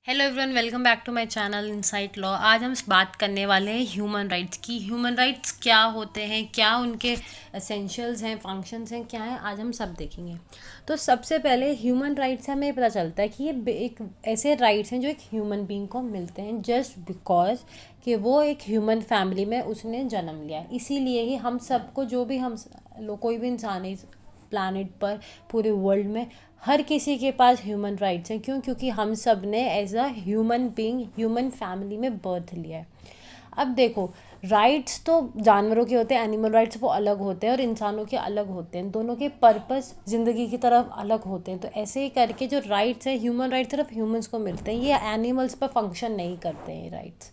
Hello everyone, welcome back to my channel insight law. आज हम बात करने वाले हैं ह्यूमन राइट्स की। ह्यूमन राइट्स क्या होते हैं, क्या उनके एसेंशियल्स हैं, फंक्शंस हैं, क्या हैं, आज हम सब देखेंगे। तो सबसे पहले ह्यूमन राइट्स से हमें ये पता चलता है कि ये एक ऐसे राइट्स हैं जो एक ह्यूमन बीइंग को मिलते हैं जस्ट बिकॉज कि वो एक ह्यूमन फैमिली में उसने जन्म लिया है। इसीलिए ही हम सबको, जो भी हम लोग, कोई भी इंसान है प्लानट पर, पूरे वर्ल्ड में, हर किसी के पास ह्यूमन राइट्स हैं। क्यों? क्योंकि हम सब ने as a human being human family में बर्थ लिया है। अब देखो, राइट्स तो जानवरों के होते हैं, एनिमल राइट्स वो अलग होते हैं और इंसानों के अलग होते हैं। दोनों के पर्पस ज़िंदगी की तरफ अलग होते हैं। तो ऐसे ही करके जो राइट्स हैं, ह्यूमन राइट्स सिर्फ ह्यूमंस को मिलते हैं, ये एनिमल्स पर फंक्शन नहीं करते हैं ये राइट्स।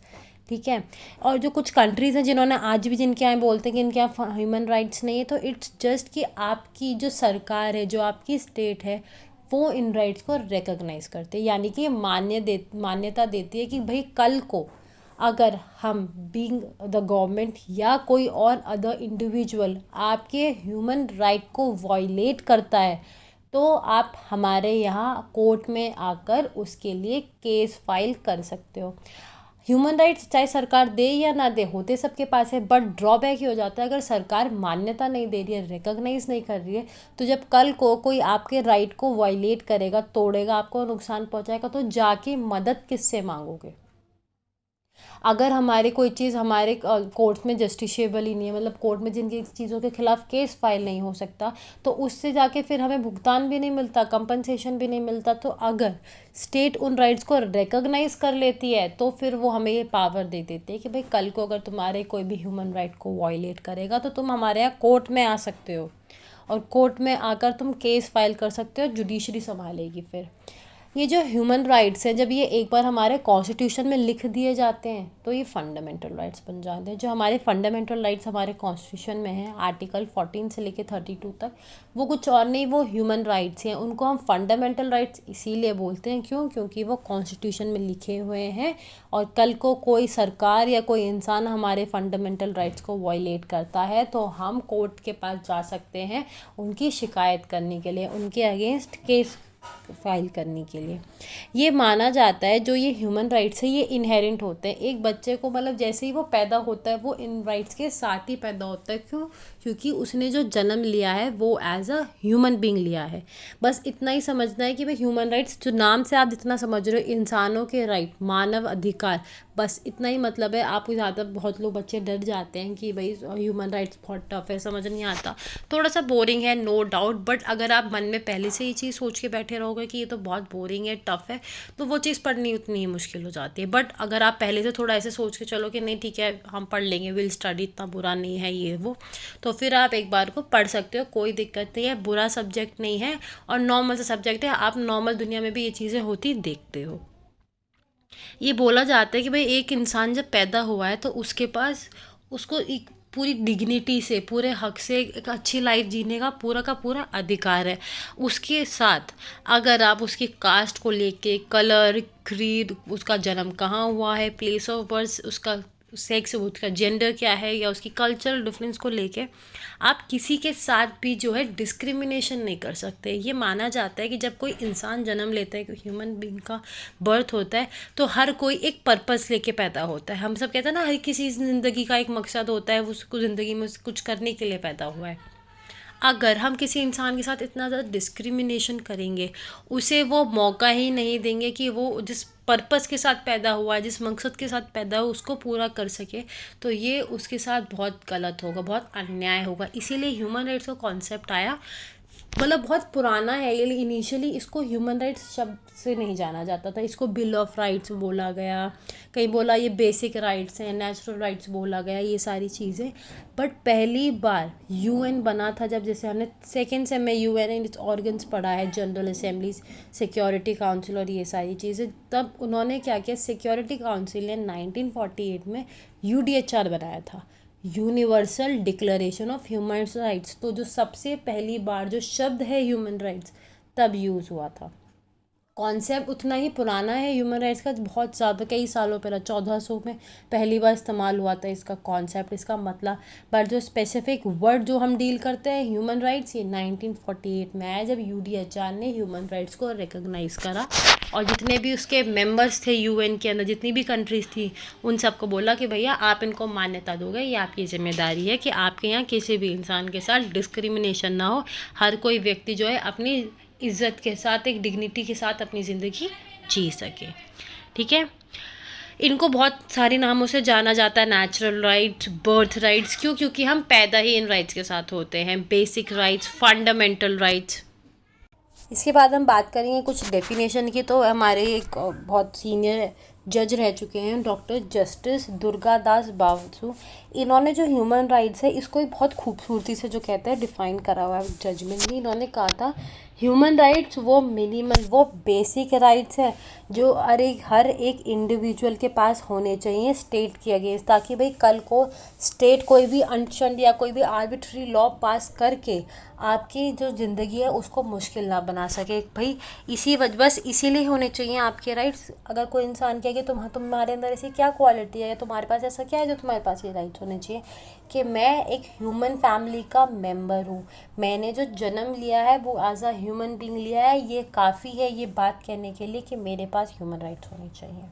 ठीक है। और जो कुछ कंट्रीज़ हैं जिन्होंने आज भी, जिनके यहाँ बोलते हैं कि इनके यहाँ ह्यूमन राइट्स नहीं है, तो इट्स जस्ट कि आपकी जो सरकार है, जो आपकी स्टेट है, वो इन राइट्स को रिकॉग्नाइज करते हैं। यानी कि मान्यता देती है कि भाई कल को अगर हम बीइंग द गवर्नमेंट या कोई और अदर इंडिविजुअल आपके ह्यूमन राइट को वायलेट करता है, तो आप हमारे यहाँ कोर्ट में आकर उसके लिए केस फाइल कर सकते हो। ह्यूमन राइट्स चाहे सरकार दे या ना दे, होते सबके पास है, बट ड्रॉबैक ही हो जाता है अगर सरकार मान्यता नहीं दे रही है, रिकॉग्नाइज नहीं कर रही है। तो जब कल को कोई आपके राइट को वायलेट करेगा, तोड़ेगा, आपको नुकसान पहुंचाएगा, तो जाके मदद किससे मांगोगे? अगर हमारे कोई चीज़ हमारे कोर्ट में जस्टिसेबल ही नहीं है, मतलब कोर्ट में जिनकी चीज़ों के खिलाफ केस फाइल नहीं हो सकता, तो उससे जाके फिर हमें भुगतान भी नहीं मिलता, कंपनसेशन भी नहीं मिलता। तो अगर स्टेट उन राइट्स को रिकॉग्नाइज कर लेती है, तो फिर वो हमें ये पावर दे देती है कि भाई कल को अगर तुम्हारे कोई भी ह्यूमन राइट को वायलेट करेगा, तो तुम हमारे यहाँ कोर्ट में आ सकते हो और कोर्ट में आकर तुम केस फाइल कर सकते हो, जुडिशरी संभालेगी। फिर ये जो ह्यूमन राइट्स हैं, जब ये एक बार हमारे कॉन्स्टिट्यूशन में लिख दिए जाते हैं, तो ये फंडामेंटल राइट्स बन जाते हैं। जो हमारे फंडामेंटल राइट्स हमारे कॉन्स्टिट्यूशन में हैं, आर्टिकल 14 से लेके 32 तक, वो कुछ और नहीं, वो ह्यूमन राइट्स हैं। उनको हम फंडामेंटल राइट्स इसीलिए बोलते हैं, क्यों? क्योंकि वो कॉन्स्टिट्यूशन में लिखे हुए हैं और कल को कोई सरकार या कोई इंसान हमारे फंडामेंटल राइट्स को वायलेट करता है, तो हम कोर्ट के पास जा सकते हैं उनकी शिकायत करने के लिए, उनके अगेंस्ट केस फाइल करने के लिए। ये माना जाता है जो ये ह्यूमन राइट्स है, ये इनहेरेंट होते हैं एक बच्चे को, मतलब जैसे ही वो पैदा होता है वो इन राइट्स के साथ ही पैदा होता है। क्यों? क्योंकि उसने जो जन्म लिया है वो एज अ ह्यूमन बीइंग लिया है। बस इतना ही समझना है कि भाई ह्यूमन राइट्स, जो नाम से आप जितना समझ रहे हो, इंसानों के राइट, मानव अधिकार, बस इतना ही मतलब है। आप ज़्यादा, बहुत लोग बच्चे डर जाते हैं कि भाई ह्यूमन राइट्स बहुत टफ है, समझ नहीं आता, थोड़ा सा बोरिंग है, नो डाउट। बट अगर आप मन में पहले से ये चीज़ सोच के बैठे रहोगे कि ये तो बहुत बोरिंग है, टफ है, तो वो चीज़ पढ़नी उतनी ही मुश्किल हो जाती है। बट अगर आप पहले से थोड़ा ऐसे सोच के चलो कि नहीं ठीक है, हम पढ़ लेंगे, विल स्टडी, इतना बुरा नहीं है ये वो, तो फिर आप एक बार को पढ़ सकते हो, कोई दिक्कत नहीं है। बुरा सब्जेक्ट नहीं है और नॉर्मल सा सब्जेक्ट है, आप नॉर्मल दुनिया में भी ये चीज़ें होती देखते हो। ये बोला जाता है कि भाई एक इंसान जब पैदा हुआ है तो उसके पास, उसको एक पूरी डिग्निटी से, पूरे हक से एक अच्छी लाइफ जीने का पूरा अधिकार है। उसके साथ अगर आप उसकी कास्ट को लेके, कलर, क्रीड, उसका जन्म कहाँ हुआ है, प्लेस ऑफ बर्थ, उसका सेक्स, उसका जेंडर क्या है, या उसकी कल्चरल डिफरेंस को लेके आप किसी के साथ भी जो है डिस्क्रिमिनेशन नहीं कर सकते। ये माना जाता है कि जब कोई इंसान जन्म लेता है, कोई ह्यूमन बीइंग का बर्थ होता है, तो हर कोई एक पर्पस लेके पैदा होता है। हम सब कहते हैं ना, हर किसी ज़िंदगी का एक मकसद होता है, वो उसको ज़िंदगी में कुछ करने के लिए पैदा हुआ है। अगर हम किसी इंसान के साथ इतना ज़्यादा डिस्क्रिमिनेशन करेंगे, उसे वो मौका ही नहीं देंगे कि वो जिस पर्पस के साथ पैदा हुआ है, जिस मकसद के साथ पैदा हुआ, उसको पूरा कर सके, तो ये उसके साथ बहुत गलत होगा, बहुत अन्याय होगा। इसीलिए ह्यूमन राइट्स का कॉन्सेप्ट आया, मतलब बहुत पुराना है ये। इनिशियली इसको ह्यूमन राइट्स शब्द से नहीं जाना जाता था, इसको बिल ऑफ राइट्स बोला गया, कहीं बोला ये बेसिक राइट्स हैं, नेचुरल राइट्स बोला गया, ये सारी चीज़ें। बट पहली बार यूएन बना था जब, जैसे हमने सेकेंड सेम में यूएन एंड इट्स ऑर्गन्स पढ़ा है, जनरल असेंबलीज, सिक्योरिटी काउंसिल और ये सारी चीज़ें, तब उन्होंने क्या किया, सिक्योरिटी काउंसिल ने 1948 में यूडीएचआर बनाया था, universal declaration of human rights. तो जो सबसे पहली बार जो शब्द है ह्यूमन राइट्स, तब यूज़ हुआ था। कॉन्सेप्ट उतना ही पुराना है ह्यूमन राइट्स का, बहुत ज़्यादा कई सालों पहले 1400 में पहली बार इस्तेमाल हुआ था इसका कॉन्सेप्ट, इसका मतलब। पर जो स्पेसिफिक वर्ड जो हम डील करते हैं ह्यूमन राइट्स, ये 1948 में आया, जब यूडीएचआर ने ह्यूमन राइट्स को रिकॉग्नाइज करा। और जितने भी उसके मेंबर्स थे यूएन के अंदर, जितनी भी कंट्रीज़ थी, उन सबको बोला कि भैया आप इनको मान्यता दोगे, ये आपकी जिम्मेदारी है कि आपके यहाँ किसी भी इंसान के साथ डिस्क्रिमिनेशन ना हो, हर कोई व्यक्ति जो है अपनी इज्जत के साथ, एक डिग्निटी के साथ अपनी ज़िंदगी जी सके। ठीक है। इनको बहुत सारे नामों से जाना जाता है, नेचुरल राइट्स, बर्थ राइट्स। क्यों? क्योंकि हम पैदा ही इन राइट्स के साथ होते हैं। Basic rights, fundamental rights. इसके बाद हम बात करेंगे कुछ डेफिनेशन की। तो हमारे एक बहुत सीनियर जज रह चुके हैं डॉक्टर जस्टिस दुर्गा दास बासु। इन्होंने जो ह्यूमन राइट्स है इसको बहुत खूबसूरती से जो कहते हैं डिफ़ाइन करा हुआ है जजमेंट में। इन्होंने कहा था ह्यूमन राइट्स वो मिनिमल, वो बेसिक राइट्स है जो हर एक इंडिविजुअल के पास होने चाहिए स्टेट के अगेंस्ट, ताकि भाई कल को स्टेट कोई भी अनशन या कोई भी आर्बिट्री लॉ पास करके आपकी जो ज़िंदगी है उसको मुश्किल ना बना सके। भाई इसी वजह, बस इसीलिए होने चाहिए आपके राइट्स। अगर कोई इंसान कहे कि तुम्हारे अंदर ऐसी क्या क्वालिटी है या तुम्हारे पास ऐसा क्या है जो तुम्हारे पास ये राइट्स होने चाहिए, कि मैं एक ह्यूमन फैमिली का मेंबर हूँ, मैंने जो जन्म लिया है वो एज अ ह्यूमन बीइंग लिया है, ये काफ़ी है ये बात कहने के लिए कि मेरे पास ह्यूमन राइट्स होने चाहिए।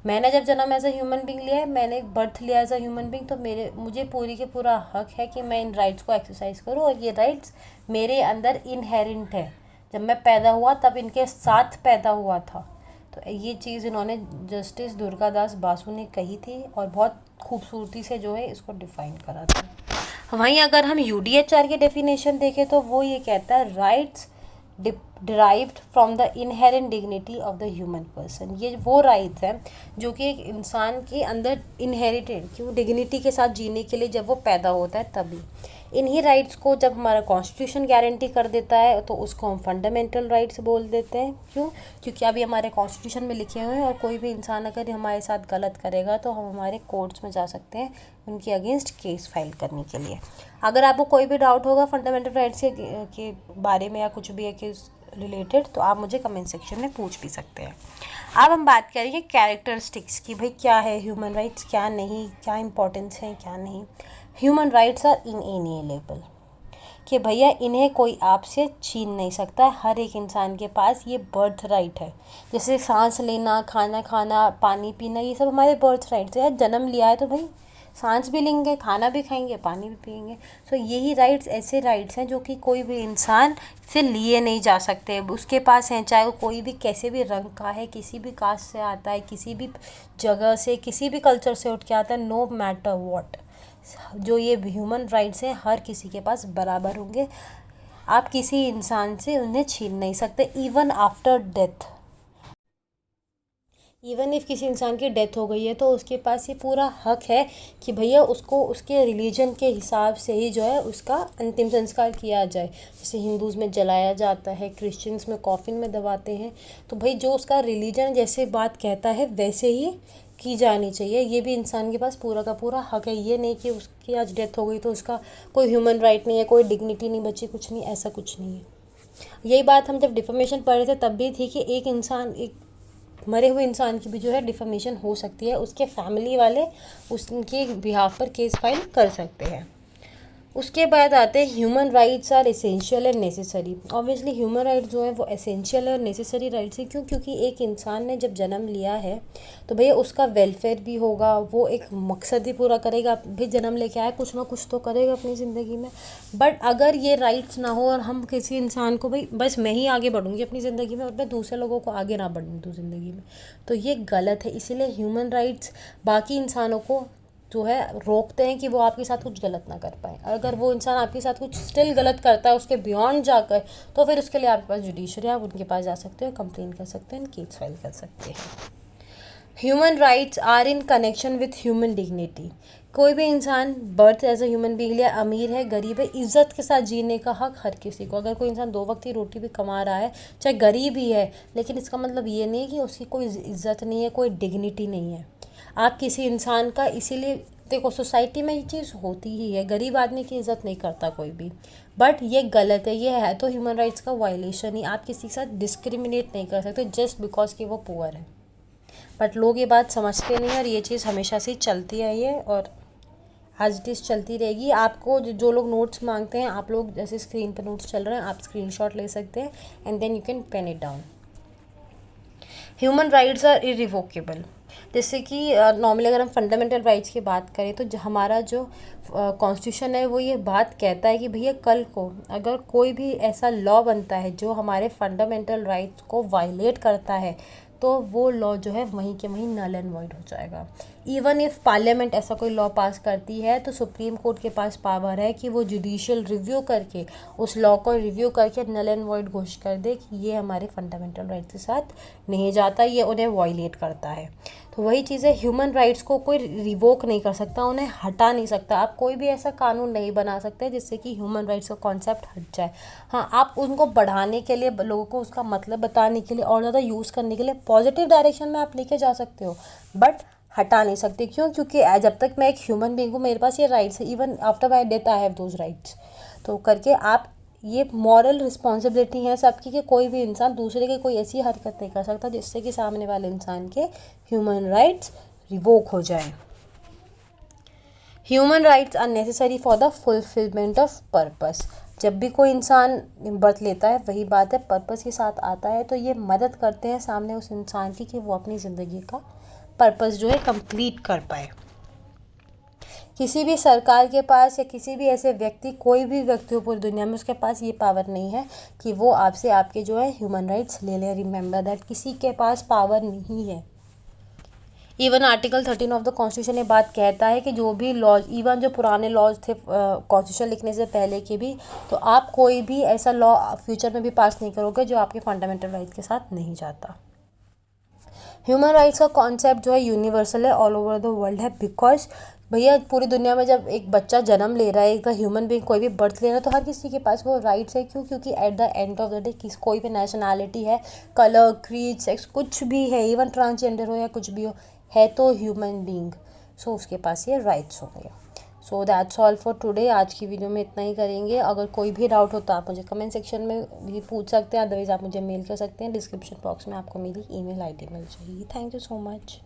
मैंने जब जन्म एज अ ह्यूमन बीइंग लिया है, मैंने बर्थ लिया एज अ ह्यूमन बीइंग, तो मुझे पूरी के पूरा हक है कि मैं इन राइट्स को एक्सरसाइज करूँ, और ये राइट्स मेरे अंदर इनहेरेंट है। जब मैं पैदा हुआ तब इनके साथ पैदा हुआ था। तो ये चीज़ इन्होंने जस्टिस दुर्गा दास बासु ने कही थी, और बहुत खूबसूरती से जो है इसको डिफ़ाइन करा था। वहीं अगर हम यूडीएचआर की डेफिनेशन देखें तो वो ये कहता है rights derived from the inherent dignity of the human person. ये वो राइट्स हैं जो कि एक इंसान के अंदर इनहेरिटेड, क्यों, डिग्निटी के साथ जीने के लिए जब वो पैदा होता है तभी। इन्हीं राइट्स को जब हमारा कॉन्स्टिट्यूशन गारंटी कर देता है तो उसको हम फंडामेंटल राइट्स बोल देते हैं। क्यों? क्योंकि अभी हमारे कॉन्स्टिट्यूशन में लिखे हुए हैं, और कोई भी इंसान अगर हमारे साथ गलत करेगा तो हम हमारे कोर्ट्स में जा सकते हैं उनके अगेंस्ट केस फाइल करने के लिए। अगर आपको कोई भी डाउट होगा फंडामेंटल राइट्स के बारे में या कुछ भी है कि रिलेटेड, तो आप मुझे कमेंट सेक्शन में पूछ भी सकते हैं। अब हम बात करेंगे कैरेक्टरिस्टिक्स की, भाई क्या है ह्यूमन राइट्स, क्या नहीं, क्या इंपॉर्टेंस है क्या नहीं। ह्यूमन राइट्स आर इनएलिएबल, कि भैया इन्हें कोई आपसे छीन नहीं सकता। हर एक इंसान के पास ये बर्थ राइट है। जैसे सांस लेना, खाना खाना, पानी पीना, ये सब हमारे बर्थ राइट्स है। जन्म लिया है तो भाई सांस भी लेंगे, खाना भी खाएंगे, पानी भी पिएंगे। तो यही राइट्स ऐसे राइट्स हैं जो कि कोई भी इंसान से लिए नहीं जा सकते, उसके पास हैं, चाहे वो कोई भी कैसे भी रंग का है, किसी भी कास्ट से आता है, किसी भी जगह से, किसी भी कल्चर से उठ के आता है, नो मैटर व्हाट। जो ये ह्यूमन राइट्स हैं हर किसी के पास बराबर होंगे। आप किसी इंसान से उन्हें छीन नहीं सकते, even after death. Even if किसी इंसान की डेथ हो गई है तो उसके पास ये पूरा हक है कि भैया उसको उसके रिलीजन के हिसाब से ही जो है उसका अंतिम संस्कार किया जाए। जैसे हिंदूज़ में जलाया जाता है, क्रिश्चियंस में कॉफिन में दबाते हैं। तो भाई जो उसका रिलीजन जैसे बात कहता है वैसे ही की जानी चाहिए। ये भी इंसान के पास पूरा का पूरा हक है। ये नहीं कि उसकी आज डेथ हो गई तो उसका कोई ह्यूमन राइट नहीं है, कोई डिग्निटी नहीं बची, कुछ नहीं, ऐसा कुछ नहीं है। यही बात हम जब डिफॉर्मेशन पढ़ रहे थे तब भी थी कि एक इंसान, एक मरे हुए इंसान की भी जो है डिफॉर्मेशन हो सकती है, उसके फैमिली वाले उसके बिहाफ पर केस फाइल कर सकते हैं। उसके बाद आते हैं human rights are essential and necessary. Obviously human rights जो है वो एसेंशियल और नेसेसरी राइट्स हैं। क्यों? क्योंकि एक इंसान ने जब जन्म लिया है तो भैया उसका वेलफेयर भी होगा, वो एक मकसद ही पूरा करेगा। भाई जन्म लेके आया, कुछ ना कुछ तो करेगा अपनी ज़िंदगी में। बट अगर ये राइट्स ना हो और हम किसी इंसान को भाई बस मैं ही आगे बढ़ूँगी अपनी ज़िंदगी में और मैं दूसरे लोगों को आगे ना बढ़ने दूँ ज़िंदगी में, तो ये गलत है। इसीलिए ह्यूमन राइट्स बाकी इंसानों को जो है रोकते हैं कि वो आपके साथ कुछ गलत ना कर पाए। अगर वो इंसान आपके साथ कुछ स्टिल गलत करता है उसके बियॉन्ड जाकर, तो फिर उसके लिए आपके पास जुडिशरी है, आप उनके पास जा सकते हो, कंप्लेन कर सकते हैं, केस फाइल कर सकते हैं। Human rights are in connection with human dignity. कोई भी इंसान birth as a human being लिया, अमीर है गरीब है, इज़्ज़त के साथ जीने का हक हर किसी को। अगर कोई इंसान 2 वक्त की रोटी भी कमा रहा है, चाहे गरीब ही है, लेकिन इसका मतलब ये नहीं कि उसकी कोई इज़्ज़त नहीं है, कोई डिग्निटी नहीं है। आप किसी इंसान का इसीलिए देखो सोसाइटी में ये चीज़ होती ही है, गरीब आदमी की इज़्ज़त नहीं करता कोई भी, बट ये गलत है, ये है तो ह्यूमन राइट्स का वायलेशन ही। आप किसी के साथ डिस्क्रिमिनेट नहीं कर सकते जस्ट बिकॉज कि वो पुअर है, बट लोग ये बात समझते नहीं और ये चीज़ हमेशा से चलती आई है और एज इट इज़ चलती रहेगी। आपको जो लोग नोट्स मांगते हैं, आप लोग जैसे स्क्रीन पर नोट्स चल रहे हैं, आप स्क्रीनशॉट ले सकते हैं and then you can pen it down. Human rights are irrevocable. जैसे कि नॉर्मली अगर हम फंडामेंटल राइट्स की बात करें तो हमारा जो कॉन्स्टिट्यूशन है वो ये बात कहता है कि भैया कल को अगर कोई भी ऐसा लॉ बनता है जो हमारे फंडामेंटल राइट्स को वायलेट करता है तो वो लॉ जो है वहीं के वहीं नल एंड वॉइड हो जाएगा। इवन इफ़ पार्लियामेंट ऐसा कोई लॉ पास करती है तो सुप्रीम कोर्ट के पास पावर है कि वो जुडिशियल रिव्यू करके उस लॉ को रिव्यू करके नल एंड वॉइड घोषित कर दे कि ये हमारे फंडामेंटल राइट्स के साथ नहीं जाता, ये उन्हें वायलेट करता है। तो वही चीज़ है, ह्यूमन राइट्स को कोई रिवोक नहीं कर सकता, उन्हें हटा नहीं सकता। आप कोई भी ऐसा कानून नहीं बना सकते जिससे कि ह्यूमन राइट्स का कॉन्सेप्ट हट जाए। हाँ, आप उनको बढ़ाने के लिए, लोगों को उसका मतलब बताने के लिए और ज़्यादा यूज़ करने के लिए पॉजिटिव डायरेक्शन में आप लेके जा सकते हो, बट हटा नहीं सकते। क्यों? क्योंकि जब तक मैं एक ह्यूमन बीइंग हूँ, मेरे पास ये राइट्स है, even after my death I have those rights. तो करके आप, ये मॉरल रिस्पॉन्सिबिलिटी है सबकी कि कोई भी इंसान दूसरे की कोई ऐसी हरकत नहीं कर सकता जिससे कि सामने वाले इंसान के ह्यूमन राइट्स रिवोक हो जाए। Human rights are necessary for the fulfilment of purpose. जब भी कोई इंसान बर्थ लेता है, वही बात है, पर्पस के साथ आता है, तो ये मदद करते हैं सामने उस इंसान की कि वो अपनी ज़िंदगी का पर्पस जो है कंप्लीट कर पाए। किसी भी सरकार के पास या किसी भी ऐसे व्यक्ति, कोई भी व्यक्ति हो पूरी दुनिया में, उसके पास ये पावर नहीं है कि वो आपसे आपके जो है ह्यूमन राइट्स ले ले। रिमेंबर दैट, किसी के पास पावर नहीं है। Even article 13 of the constitution ये बात कहता है कि जो भी लॉज, इवन जो पुराने लॉज थे कॉन्स्टिट्यूशन लिखने से पहले के भी, तो आप कोई भी ऐसा लॉ फ्यूचर में भी पास नहीं करोगे जो आपके फंडामेंटल राइट्स के साथ नहीं जाता। ह्यूमन राइट्स का कॉन्सेप्ट जो है यूनिवर्सल है, ऑल ओवर द वर्ल्ड है, बिकॉज भैया पूरी दुनिया में जब एक बच्चा जन्म ले रहा है, एक ह्यूमन बीइंग कोई भी बर्थ ले रहा है, तो हर किसी के पास वो राइट्स है। क्यों? क्योंकि at the end of the day कोई भी नेशनैलिटी है, कलर, क्रीड, सेक्स कुछ भी है, इवन ट्रांसजेंडर हो या कुछ भी हो, है तो ह्यूमन बीइंग, सो उसके पास ये राइट्स होंगे। So that's all for today. आज की वीडियो में इतना ही करेंगे। अगर कोई भी डाउट हो तो आप मुझे कमेंट सेक्शन में भी पूछ सकते हैं, अदरवाइज़ आप मुझे मेल कर सकते हैं। डिस्क्रिप्शन बॉक्स में आपको मेरी ईमेल आईडी मिल जाएगी। Thank you so much.